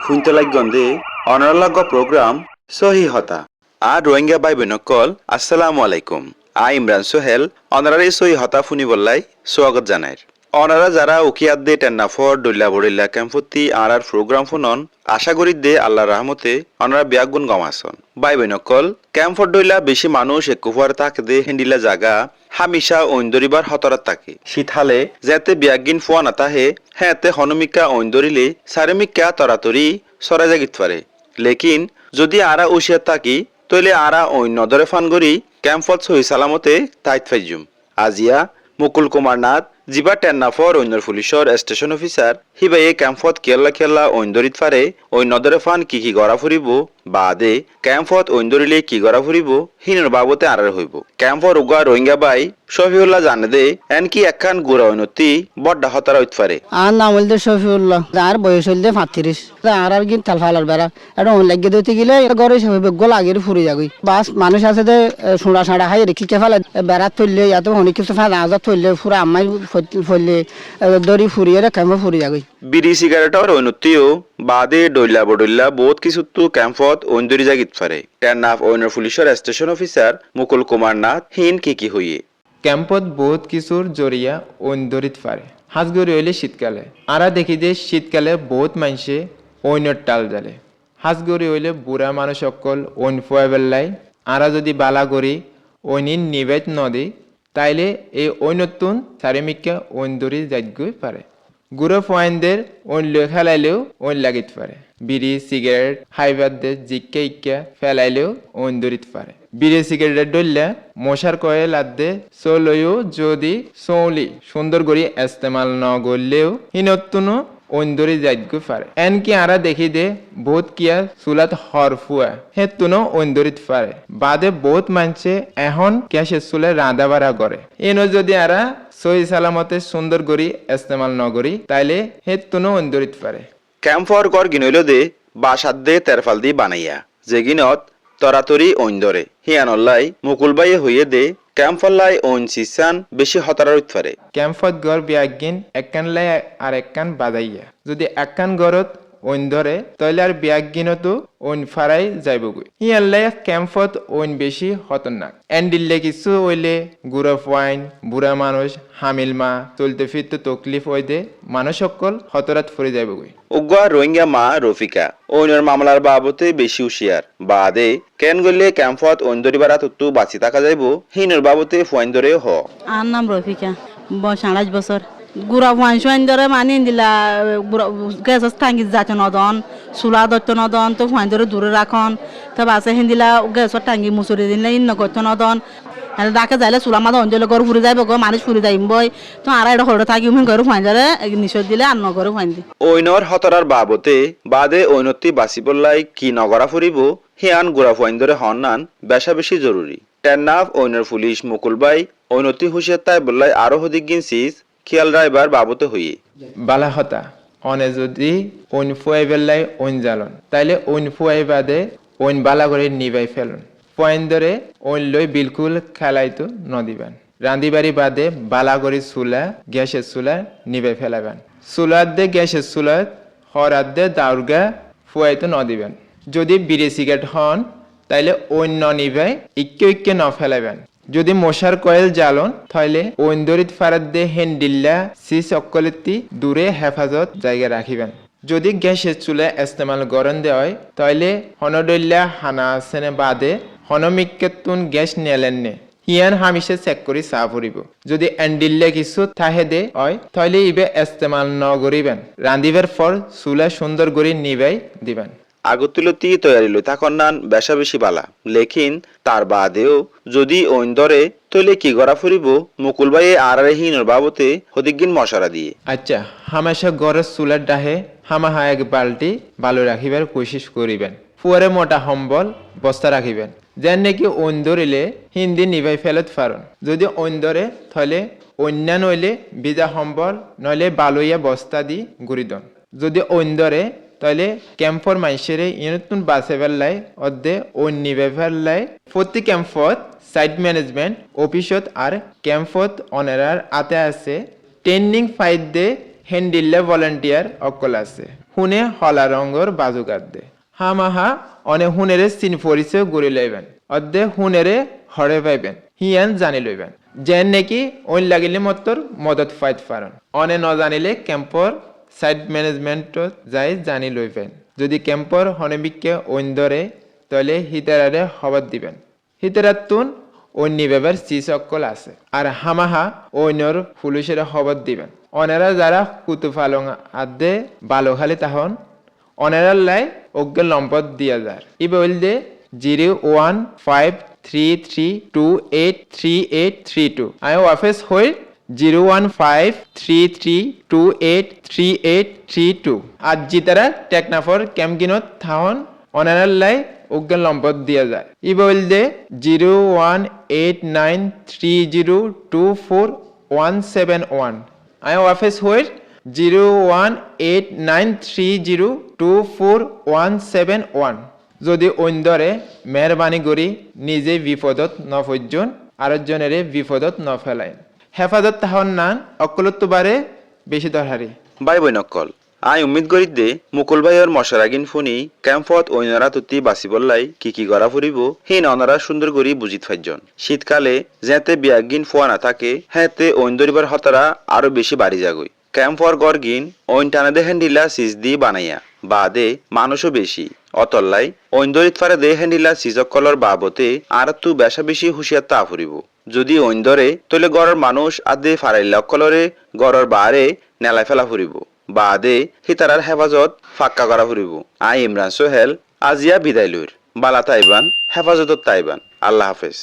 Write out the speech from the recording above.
ফুইন্তলাগন্দে অনারালাগ programme সহি হতা আর রোহিঙ্গা ভাই বোনকল আসসালামু আলাইকুম। ইমরান সোহেল অনারারে সহি হতা ফুনি বললাই স্বাগত জানাই। অনারা যারা উকিয়াত দে টেন্নাফর দল্লা বড়িল্লা ক্যাম্পতি আর প্রোগ্রাম ফুনন আশা করি দে আল্লাহ রহমতে অনারা ব্যাগুন গমাসন। ভাই বোনকল ক্যাম্পর দইলা বেশি মানুষ একুফার তাক দে হেন্ডিলা জাগা হামিশা ঐন্দরিবার হতরাত থাকে। শীতহালে যেতে ব্যাগিন ফুয়া না তাহে হ্যাঁতে হনমিকা ঐন্দরিলে সারেমিকা তরাতরি সরা জাগিত পারে। লেকিন যদি আরা উশিয়াত থাকি তইলে আরা অন্য দরে ফানগরি ক্যাম্পত সহি সালামতে তাইত ফাইজুম। আজিয়া মুকুল কুমার নাথ জিবা টেন্নাফর অন্যর পুলিশর স্টেশন অফিসার হিবাইয়ে ক্যাম্পত খেলা ঐন্দরিত ফারে অন্যদরে ফান কি গড়া ফুরিব বাদে ক্যাম্পত ঐন্দরিলে কি গড়া ফুরিব হিনর বাবতে আড়ার হইব। ক্যাম্পর উগা রোহিঙ্গা বাই শফিউল্লাহ জানে দে এন কি একখান গুড়া ঐনতি বড্ডা হতারা হইত পারে। আর নাম হইলে শফিউল্লাহ, আর বয়স হইলে 35। আর কি তাল ফালার বেড়া এটা লাগিয়ে দিতে গেলে ঘরে গোল আগের ফুরি যাগই বাস মানুষ আছে যে সোঁড়া সাঁড়া খাই রেখি কে ফেলে বেড়াত থইলে এত অনেক কিছু ফেলা আজাদ থইলে ফুরা আম্মাই ফইলে দড়ি ফুরিয়ে ক্যাম্পে ফুরি যাগই। বিড়ি সিগারেটর ঐনতিও বাদে ডইলা বডইলা বহুত কিছু তো ক্যাম্পত ঐন্দরি জাগিত পারে। টেন্নাফ ঐনর পুলিশের স্টেশন অফিসার মুকুল কুমার নাথ হিন কি হইয়ে ক্যাম্পত বহুত কিছুর জরিয়া ঐন্দরিত পারে। হাঁসগড়ি হইলে শীতকালে আরা দেখি যে শীতকালে বহুত মানুষে ঐনর টাল জ্বালে। হাঁসগড়ি হইলে বুড়া মানুষ অকল ঐন ফুয়া বেল্লাই আরা যদি বালা করি ঐনিন নিবেদ নদী তাইলে এই ঐনতুন চারিমিকা ঐন্দরি যাইগই পারে। গুড়ো ফয়েনদের ঐন লয়ে খেলাইলেও ঐন লাগিত পারে। বিড়ি সিগারেট হাইবাদদের জিক্কা ইক্কা ফেলাইলেও ঐন্দরিত পারে। বিড়ি সিগারেট ডললে মশার কয়ে লাদ্দে চলইও যদি চৌলি সুন্দর করি ইস্তেমাল ন করলেও হিনতুনো ঐন্দরি যাইগই পারে। এনকি আরা দেখি দে বহুত কিয়া চুলাত হরফুয়া হেতুনো ঐন্দরিত পারে। বাদে বহুত মানছে এখন ক্যাশে চুলে রাঁধা বাড়া করে এনো যদি আরা সহি সালামতে সুন্দর করি ইস্তেমাল ন করি তাইলে হেতুনো ঐন্দরিত পারে। ক্যাম্পর গড় গিনইল দে বাসাদ দে তেরফাল দি বানাইয়া যেগিনত তরাতরি ঐন্দরে হিয়ানল্লাই মুকুলবাইয়ে হইয়ে দে ক্যাম্পল্লাই ঐন সিসান বেশি হতারা হইত পারে। ক্যাম্পত গড় বিয়াগিন একখান লাই আর একখান বাদাইয়া যদি একখান গড়ত ঐন ধরে তাইলে আর বিয়াগিনতো ঐন ফারাই যাইবগৈ। হিয়াল্লাই ক্যাম্পত ঐন বেশি খতরনাক। এন্ডিল্লে কিছু হইলে গুড়া ফাইন বুড়া মানুষ হামিল মা চলতে ফিরতে তকলিফ হই দে মানুষ সকল হতরাত ফুরে যাইবগৈ। উগা রোহিঙ্গা মা রফিকা ঐনর মামলার বাবতে বেশি হুশিয়ার বাদে কেন গলে ক্যাম্পত ঐন্দরি বাড়া তত্তু বাঁচি থাকা যাইব হিনর বাবতে ফুয়াইন ধরে হ। আর নাম রফিকা 27 বছর গুড়া ফুয়াইন সোয়াইন ধরে মানি দিলা গ্যাস টাঙ্গি যাচ্ছে নদন চুলা দত্ত নদন তো ফুয়াইন ধরে দূরে রাখন তো বাসে হিন্দিলা গ্যাসর টাঙ্গি মুসুরি দিলে ইন্ন করতো নদন ডাকে যাইলে চুলা মাদা অঞ্চলে ঘর ফুরি যাইব গো মানুষ ফুরি যাইম বই তো আর এটা হরে থাকি ঘরে ফুয়াইন ধরে নিশ্চয় দিলে আর নগরে ফুয়াইন দি ঐনর হতরার বাবতে বাদে ঐনতি বাঁচি বললাই কি নগরা ফুরিব হিয়ান গুড়া ফুয়াইন ধরে হন্নান বেশা বেশি জরুরি। টেন্নাফ ঐনর পুলিশ মুকুলবাই ঐনতি হুশিয়ার তাই বললাই আরো হদিক গিনছিস খেয়াল রাইবার বাবতে হইয়ে বালা হতা অনে যদি ঐন ফুয়াই বেল্লাই ঐন জ্বালন তাইলে ঐন ফুয়াই বাদে ঐন বালা করে নিবাই ফেলুন। পয়েন ধরে ঐন লই বিলকুল খেলাইতো নদিবেন। রান্দিবাড়ি বাদে বালা করে চুলা গ্যাসের চুলা নিবাই ফেলাবেন। চুলার দে গ্যাসের চুলাত হরাত দে দাউরগা ফুয়াইতো নদিবেন। যদি বিড়ি সিগারেট হন তাইলে ঐন ন নিবাই ইক্কে ন ফেলাবেন। যদি মশার কয়েল জ্বালন তাইলে ঐন্দরিত ফারাত দে হেন্ডিল্লা সিস অক্কলেতি দূরে হেফাজত জায়গা রাখিবেন। যদি গ্যাসের চুলে ইস্তেমাল গরম দেওয়া হয় তাইলে হনডল্লা হানা আসেনে বাদে হনমিকেতুন গ্যাস নেলেন নে হিয়ান হামিশে চেক করি চা ফুরিব। যদি এন্ডিল্লে কিছু থাহে দে হয় তাইলে ইবে ইস্তেমাল ন করিবেন। রান্দিবার পর চুলা সুন্দর করে নিবাই দিবেন। আগতুলতি তৈয়ারি লই থাকন নান বেশা বেশি বালা লেকিন তার বাদেও যদি ঐন ধরে তইলে কি গড়া ফুরিব মুকুলবাই আর হিনর বাবতে হদিকগিন মশারা দিয়ে। আচ্ছা হামেশা গড়ের চুলার ডাহে হামাহা এক বালটি বালু রাখিবার কোশিশ করিবেন। ফুয়ারে মোটা সম্বল বস্তা রাখিবেন যেন নাকি ঐন ধরিলে হিন্দি নিভাই ফেলত পারন। যদি ঐন ধরে তাহলে অন্য নইলে বিজা সম্বল নইলে বালুইয়া বস্তা দি গুড়ি দন। যদি ঐন ধরে তাহলে ক্যাম্পর মানুষেরে ইনতুন বাসে ফেললাই অর্ধে ঐন নিবে ফেললাই। প্রতি ক্যাম্পত সাইট ম্যানেজমেন্ট অফিসত আর ক্যাম্পত অনেরার আতে আছে ট্রেনিং ফাইট দে হেন্ডিল্লে ভলান্টিয়ার অকল আছে। হুনে হলা রঙর বাজুকাত দে হামাহা অনে হুনেরে চিন পরিচয় গড়ি লইবেন অর্ধে হুনেরে হরে পাইবেন হিয়ান জানি লইবেন যেন নাকি অইন লাগিলে মতর মদত ফাইত পারন অনে ন জানিলে ক্যাম্পর সাইট ম্যানেজমেন্ট যাই জানি লইবেন যদি ক্যাম্পর হনেবিককে অইন ধরে তাহলে হিতারারে খবর দিবেন হিতারাতুন অন্য ব্যাপার চিসকল আছে আর হামাহা অন্যর পুলিশের খবর দিবেন অনেরা যারা কুতুফালং আদে বালোখালি তাহন অনেরার লাই অজ্ঞ লম্পদ দিয়া যার ই বলদে 01533283832 আই অফিস হই 01533283832 আর জিতারা টেকনাফর ক্যাম্পগিনত থাহন অনারার লাই উগ্র লম্পদ দিয়া যায় ই বলদে 01893024171 আই অফিস হই 01893024171 যদি অন্যরে মেহরবানি করি নিজে বিপদত নফজন আরেকজনেরে বিপদত নফেলাইন হেফাজত তাহন নান অকলত্ববারে বেশি দরহারি বাই বই নকল আই উম্মিদ করি দে মুকুল ভাইয়ের মশারাগিন ফোনি ক্যাম্পত অন্যরা তুতি বাঁচিবলাই কি করা ফুরিব হিন অনারা সুন্দর করি বুঝিত ফাইজন শীতকালে যেতে বিয়াগিন ফোয়া না থাকে হেতে অইন ধরিবার হতারা আরো বেশি বাড়ি যাগই ক্যাম্পর গরগিন অইন টানাদে হ্যান্ডিলা সিজ দি বানাইয়া বাদে মানুষও বেশি অতল্লাই অইন ধরিত ফারে দে হ্যান্ডিলা সিজকলর বাবতে আর তু বেশা বেশি হুঁশিয়ার তা ফুরিব যদি অইন ধরে তলে গড়ের মানুষ আদে ফারাইলা অকলরে গড়ের বারে নেলাই ফেলা ফুরিব বাদে হিতারার হেফাজত ফাক্কা করা ফুরিব আই ইমরান সোহেল আজিয়া বিদায় লইর বালা তাইবান হেফাজতত তাইবান আল্লাহ হাফেজ